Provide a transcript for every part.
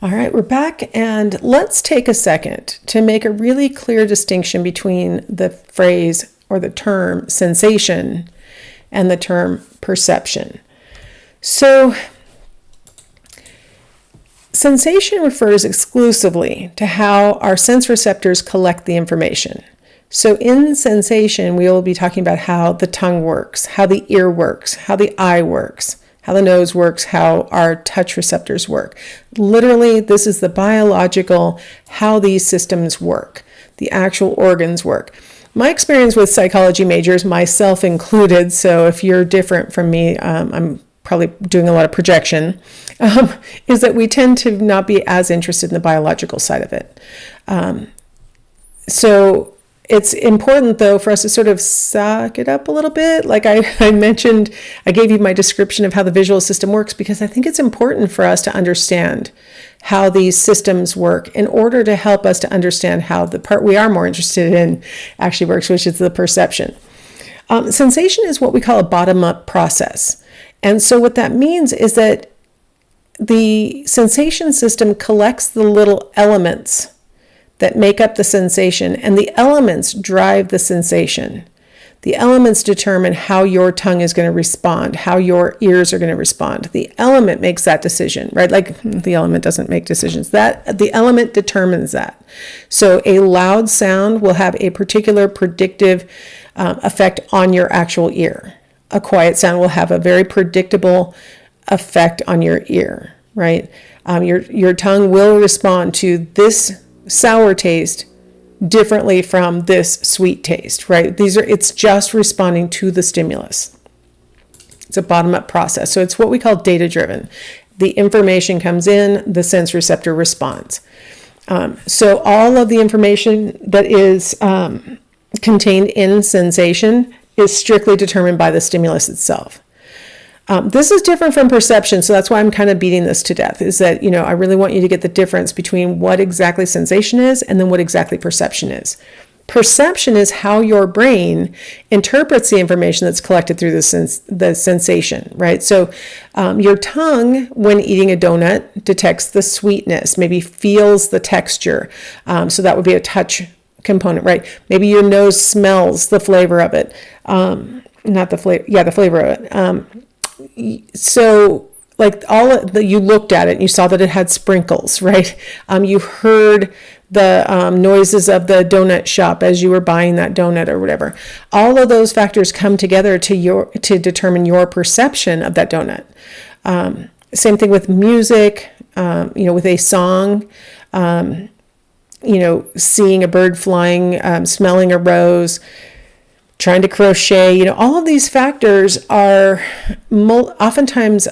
All right, we're back, and let's take a second to make a really clear distinction between the phrase or the term sensation and the term perception. So, sensation refers exclusively to how our sense receptors collect the information. So in sensation, we will be talking about how the tongue works, how the ear works, how the eye works, how the nose works, how our touch receptors work. Literally, this is the biological, how these systems work, the actual organs work. My experience with psychology majors, myself included, so if you're different from me, I'm probably doing a lot of projection, is that we tend to not be as interested in the biological side of it. So it's important, though, for us to sort of suck it up a little bit. Like I mentioned, I gave you my description of how the visual system works because I think it's important for us to understand how these systems work in order to help us to understand how the part we are more interested in actually works, which is the perception. Sensation is what we call a bottom-up process. And so what that means is that the sensation system collects the little elements that make up the sensation, and the elements drive the sensation. The elements determine how your tongue is going to respond, how your ears are going to respond. The element makes that decision, right? Like the element doesn't make decisions. The element determines that. So a loud sound will have a particular predictive effect on your actual ear. A quiet sound will have a very predictable effect on your ear, right? Your tongue will respond to this sour taste differently from this sweet taste, right? It's just responding to the stimulus. It's a bottom-up process. So it's what we call data-driven. The information comes in, the sense receptor responds. So all of the information that is contained in sensation is strictly determined by the stimulus itself. This is different from perception, so that's why I'm kind of beating this to death, is that, I really want you to get the difference between what exactly sensation is and then what exactly perception is. Perception is how your brain interprets the information that's collected through the sensation, right? So your tongue, when eating a donut, detects the sweetness, maybe feels the texture. So that would be a touch component, right? Maybe your nose smells the flavor of it. The flavor of it. So like you looked at it and you saw that it had sprinkles, right? You heard the noises of the donut shop as you were buying that donut or whatever. All of those factors come together to determine your perception of that donut. Same thing with music, with a song, seeing a bird flying, smelling a rose, trying to crochet, all of these factors are oftentimes,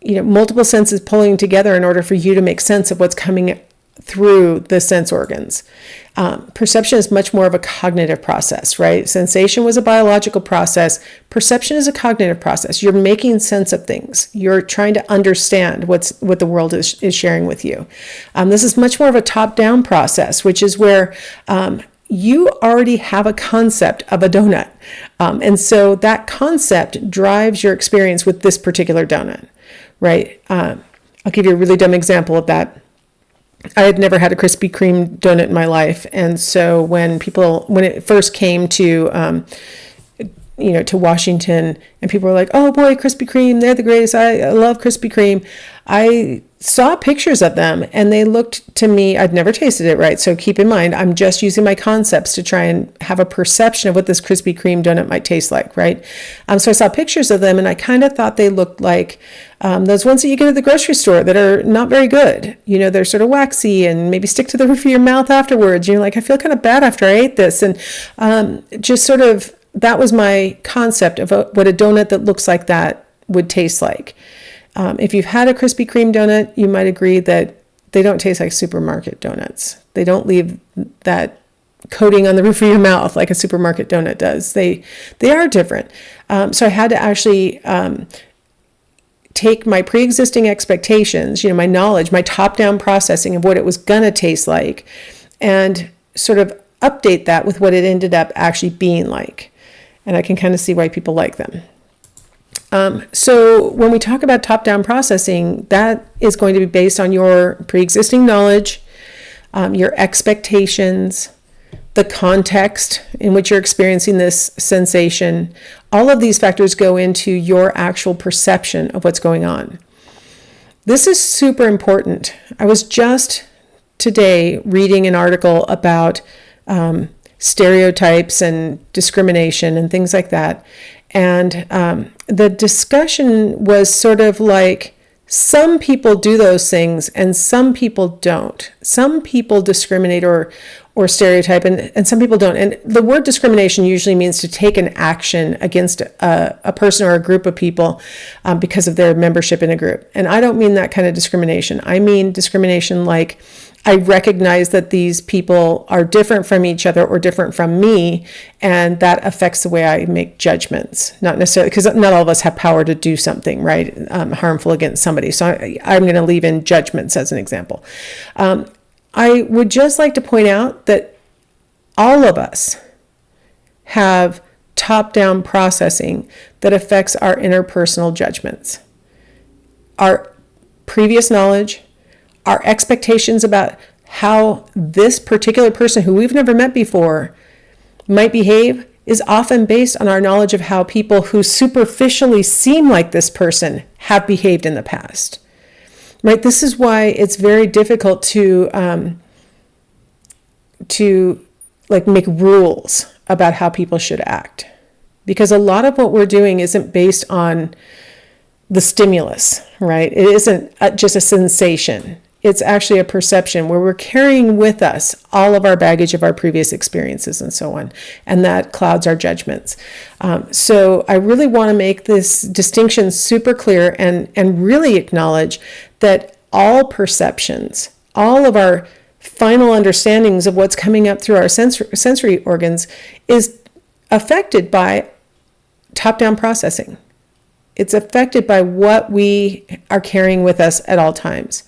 multiple senses pulling together in order for you to make sense of what's coming through the sense organs. Perception is much more of a cognitive process, right? Sensation was a biological process. Perception is a cognitive process. You're making sense of things. You're trying to understand what the world is sharing with you. This is much more of a top-down process, which is where you already have a concept of a donut. And so that concept drives your experience with this particular donut, right? I'll give you a really dumb example of that. I had never had a Krispy Kreme donut in my life. And so when it first came to Washington, and people were like, oh boy, Krispy Kreme, they're the greatest. I love Krispy Kreme. I saw pictures of them and they looked to me, I'd never tasted it, right? So keep in mind, I'm just using my concepts to try and have a perception of what this Krispy Kreme donut might taste like, right? So I saw pictures of them and I kind of thought they looked like those ones that you get at the grocery store that are not very good. They're sort of waxy and maybe stick to the roof of your mouth afterwards. You're like, I feel kind of bad after I ate this. And just sort of, that was my concept of what a donut that looks like that would taste like. If you've had a Krispy Kreme donut, you might agree that they don't taste like supermarket donuts. They don't leave that coating on the roof of your mouth like a supermarket donut does. They are different. So I had to actually take my pre-existing expectations, my knowledge, my top-down processing of what it was going to taste like, and sort of update that with what it ended up actually being like. And I can kind of see why people like them. So when we talk about top-down processing, that is going to be based on your pre-existing knowledge, your expectations, the context in which you're experiencing this sensation. All of these factors go into your actual perception of what's going on. This is super important. I was just today reading an article about stereotypes and discrimination and things like that. And the discussion was sort of like, some people do those things and some people don't. Some people discriminate or stereotype and some people don't. And the word discrimination usually means to take an action against a person or a group of people because of their membership in a group. And I don't mean that kind of discrimination. I mean discrimination like, I recognize that these people are different from each other or different from me, and that affects the way I make judgments. Not necessarily, because not all of us have power to do something, right, harmful against somebody. So I'm going to leave in judgments as an example. I would just like to point out that all of us have top-down processing that affects our interpersonal judgments. Our previous knowledge, our expectations about how this particular person who we've never met before might behave is often based on our knowledge of how people who superficially seem like this person have behaved in the past. Right? This is why it's very difficult to make rules about how people should act, because a lot of what we're doing isn't based on the stimulus, right? It isn't just a sensation. It's actually a perception where we're carrying with us all of our baggage of our previous experiences and so on, and that clouds our judgments. So I really want to make this distinction super clear and really acknowledge that all perceptions, all of our final understandings of what's coming up through our sensory organs is affected by top-down processing. It's affected by what we are carrying with us at all times.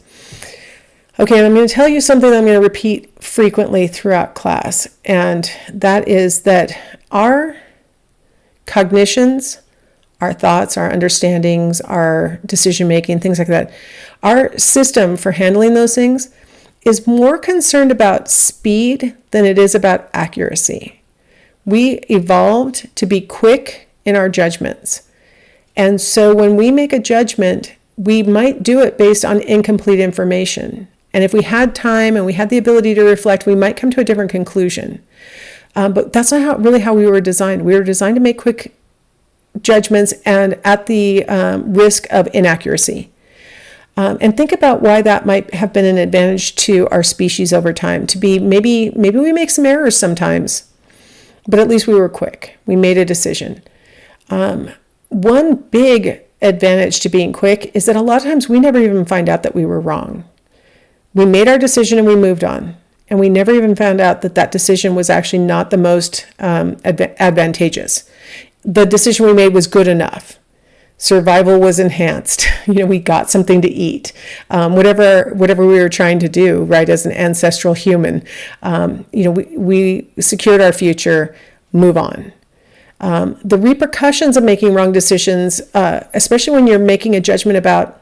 Okay, and I'm going to tell you something that I'm going to repeat frequently throughout class, and that is that our cognitions, our thoughts, our understandings, our decision-making, things like that, our system for handling those things is more concerned about speed than it is about accuracy. We evolved to be quick in our judgments. And so when we make a judgment, we might do it based on incomplete information. And if we had time and we had the ability to reflect, we might come to a different conclusion. But that's not really how we were designed. We were designed to make quick judgments and at the risk of inaccuracy. And think about why that might have been an advantage to our species over time. To be maybe we make some errors sometimes, but at least we were quick. We made a decision. One big advantage to being quick is that a lot of times we never even find out that we were wrong. We made our decision and we moved on. And we never even found out that that decision was actually not the most advantageous. The decision we made was good enough. Survival was enhanced. We got something to eat. Whatever we were trying to do, right, as an ancestral human, we secured our future, move on. The repercussions of making wrong decisions, especially when you're making a judgment about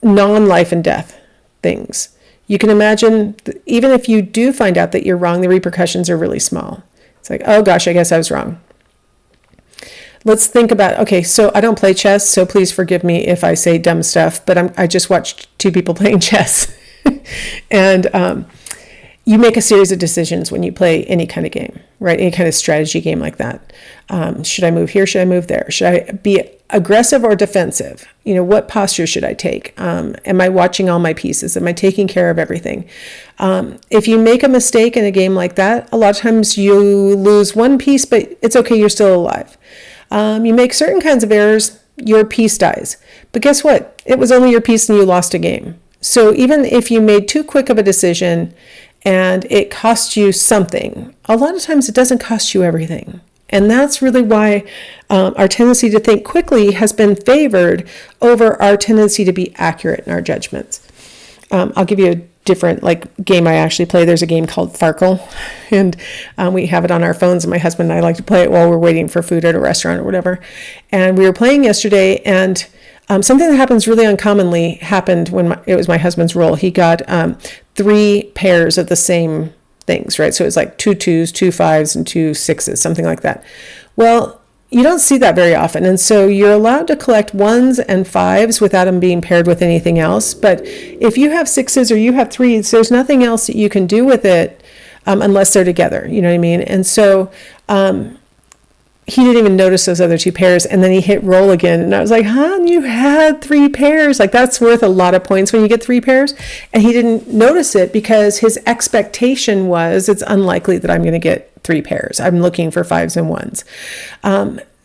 non-life and death things. You can imagine, even if you do find out that you're wrong, the repercussions are really small. It's like, oh gosh, I guess I was wrong. Let's think about, okay, so I don't play chess, so please forgive me if I say dumb stuff, but I just watched two people playing chess. And you make a series of decisions when you play any kind of game, right? Any kind of strategy game like that. Should I move here? Should I move there? Should I be aggressive or defensive? What posture should I take? Am I watching all my pieces? Am I taking care of everything? If you make a mistake in a game like that, a lot of times you lose one piece, but it's okay, you're still alive. You make certain kinds of errors, your piece dies. But guess what? It was only your piece and you lost a game. So even if you made too quick of a decision and it cost you something, a lot of times it doesn't cost you everything. And that's really why our tendency to think quickly has been favored over our tendency to be accurate in our judgments. I'll give you different game I actually play. There's a game called Farkle, and we have it on our phones, and my husband and I like to play it while we're waiting for food at a restaurant or whatever. And we were playing yesterday, and something that happens really uncommonly happened when it was my husband's roll. He got 3 pairs of the same things, right? So it was like 2 2s, 2 5s, and 2 6s, something like that. Well, you don't see that very often. And so you're allowed to collect 1s and 5s without them being paired with anything else. But if you have 6s or you have 3s, there's nothing else that you can do with it unless they're together. You know what I mean? And so he didn't even notice those other 2 pairs. And then he hit roll again. And I was like, "Hon, you had 3 pairs. That's worth a lot of points when you get 3 pairs." And he didn't notice it because his expectation was, it's unlikely that I'm going to get 3 pairs. I'm looking for 5s and 1s.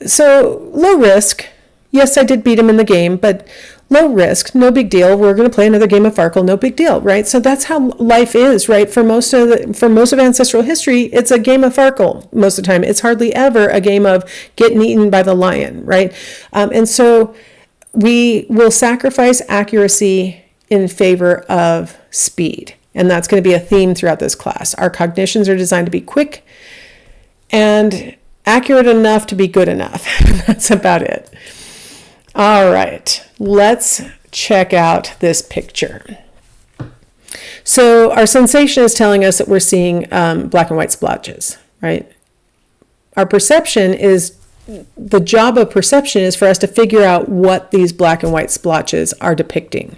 So low risk. Yes, I did beat him in the game, but low risk, no big deal. We're going to play another game of Farkle, no big deal, right? So that's how life is, right? For most of ancestral history, it's a game of Farkle most of the time. It's hardly ever a game of getting eaten by the lion, right? And so we will sacrifice accuracy in favor of speed. And that's going to be a theme throughout this class. Our cognitions are designed to be quick and accurate enough to be good enough. That's about it. All right, let's check out this picture. So our sensation is telling us that we're seeing black and white splotches, right? Our perception is, the job of perception is for us to figure out what these black and white splotches are depicting.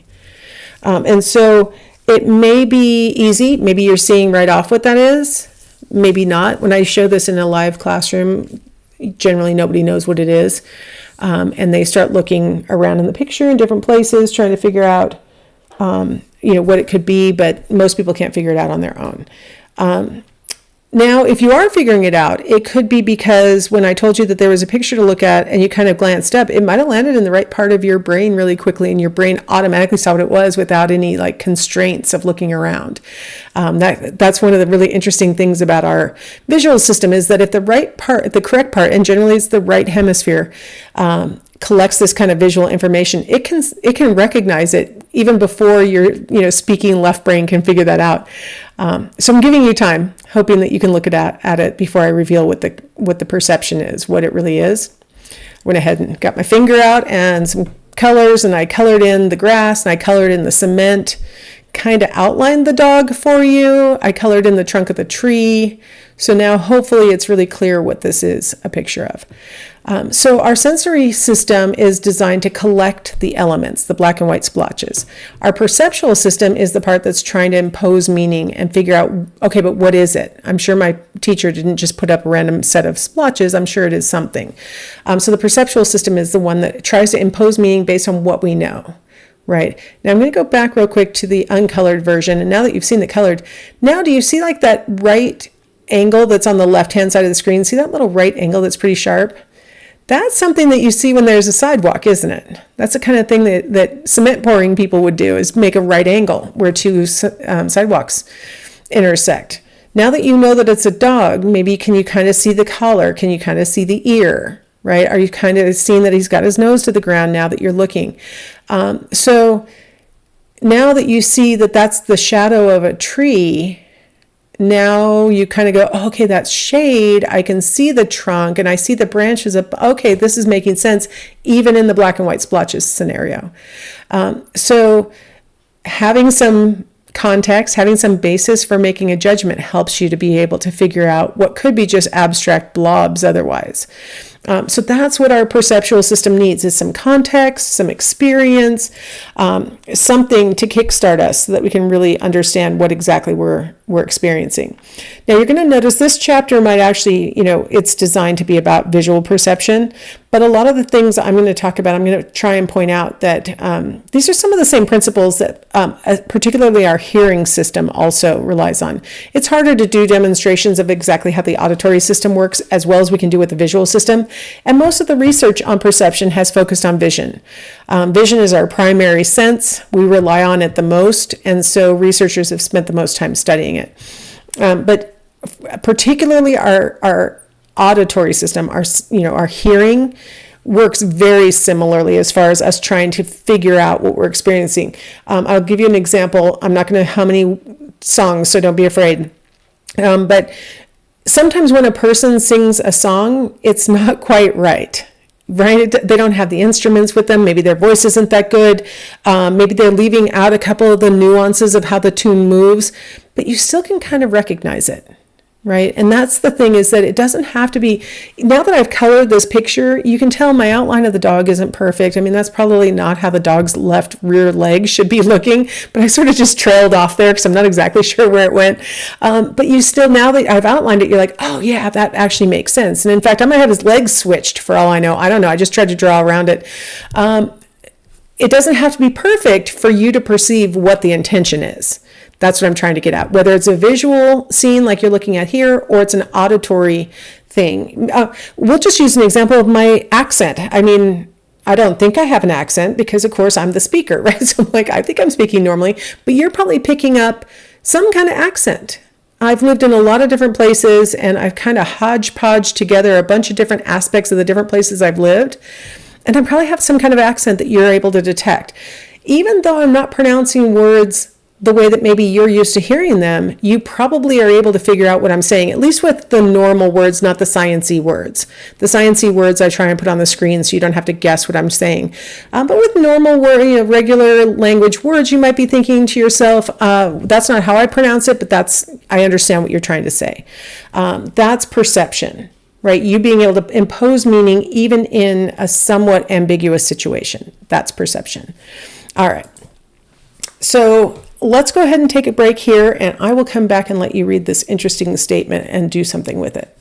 And so it may be easy. Maybe you're seeing right off what that is. Maybe not. When I show this in a live classroom, generally nobody knows what it is. And they start looking around in the picture in different places, trying to figure out, what it could be, but most people can't figure it out on their own. Now, if you are figuring it out, it could be because when I told you that there was a picture to look at and you kind of glanced up, it might have landed in the right part of your brain really quickly, and your brain automatically saw what it was without any constraints of looking around. That's one of the really interesting things about our visual system, is that if the correct part, and generally it's the right hemisphere, collects this kind of visual information, it can recognize it even before your speaking left brain can figure that out. So I'm giving you time, hoping that you can look at it before I reveal what the perception is, what it really is. Went ahead and got my finger out and some colors, and I colored in the grass, and I colored in the cement, kind of outlined the dog for you. I colored in the trunk of the tree. So now hopefully it's really clear what this is a picture of. So our sensory system is designed to collect the elements, the black and white splotches. Our perceptual system is the part that's trying to impose meaning and figure out, okay, but what is it? I'm sure my teacher didn't just put up a random set of splotches. I'm sure it is something. So the perceptual system is the one that tries to impose meaning based on what we know. Right. Now I'm going to go back real quick to the uncolored version. And now that you've seen the colored, now do you see that right angle that's on the left-hand side of the screen? See that little right angle that's pretty sharp? That's something that you see when there's a sidewalk, isn't it? That's the kind of thing that cement pouring people would do, is make a right angle where 2 sidewalks intersect. Now that you know that it's a dog, maybe can you kind of see the collar? Can you kind of see the ear? Right? Are you kind of seeing that he's got his nose to the ground now that you're looking? So now that you see that that's the shadow of a tree, now you kind of go, oh, okay, that's shade. I can see the trunk and I see the branches of, okay, this is making sense, even in the black and white splotches scenario. So having some context, having some basis for making a judgment helps you to be able to figure out what could be just abstract blobs otherwise. So that's what our perceptual system needs, is some context, some experience, something to kickstart us so that we can really understand what exactly we're experiencing. Now you're going to notice this chapter might actually, it's designed to be about visual perception, but a lot of the things I'm going to talk about, I'm going to try and point out that these are some of the same principles that particularly our hearing system also relies on. It's harder to do demonstrations of exactly how the auditory system works as well as we can do with the visual system. And most of the research on perception has focused on vision. Vision is our primary sense. We rely on it the most, and so researchers have spent the most time studying it. But particularly our auditory system, our hearing, works very similarly as far as us trying to figure out what we're experiencing. I'll give you an example. I'm not going to hum any songs, so don't be afraid. But sometimes when a person sings a song, it's not quite right. Right? They don't have the instruments with them. Maybe their voice isn't that good. Maybe they're leaving out a couple of the nuances of how the tune moves, but you still can kind of recognize it. Right? And that's the thing, is that it doesn't have to be, now that I've colored this picture, you can tell my outline of the dog isn't perfect. I mean, that's probably not how the dog's left rear leg should be looking, but I sort of just trailed off there because I'm not exactly sure where it went. But you still, now that I've outlined it, you're like, oh yeah, that actually makes sense. And in fact, I might have his legs switched for all I know. I don't know. I just tried to draw around it. It doesn't have to be perfect for you to perceive what the intention is. That's what I'm trying to get at. Whether it's a visual scene like you're looking at here, or it's an auditory thing. We'll just use an example of my accent. I mean, I don't think I have an accent because, of course, I'm the speaker, right? So I'm like, I think I'm speaking normally, but you're probably picking up some kind of accent. I've lived in a lot of different places, and I've kind of hodgepodged together a bunch of different aspects of the different places I've lived. And I probably have some kind of accent that you're able to detect. Even though I'm not pronouncing words the way that maybe you're used to hearing them, you probably are able to figure out what I'm saying, at least with the normal words, not the science-y words. The science-y words I try and put on the screen so you don't have to guess what I'm saying. But with normal regular language words, you might be thinking to yourself, that's not how I pronounce it, but I understand what you're trying to say. That's perception, right? You being able to impose meaning even in a somewhat ambiguous situation. That's perception. All right. So let's go ahead and take a break here, and I will come back and let you read this interesting statement and do something with it.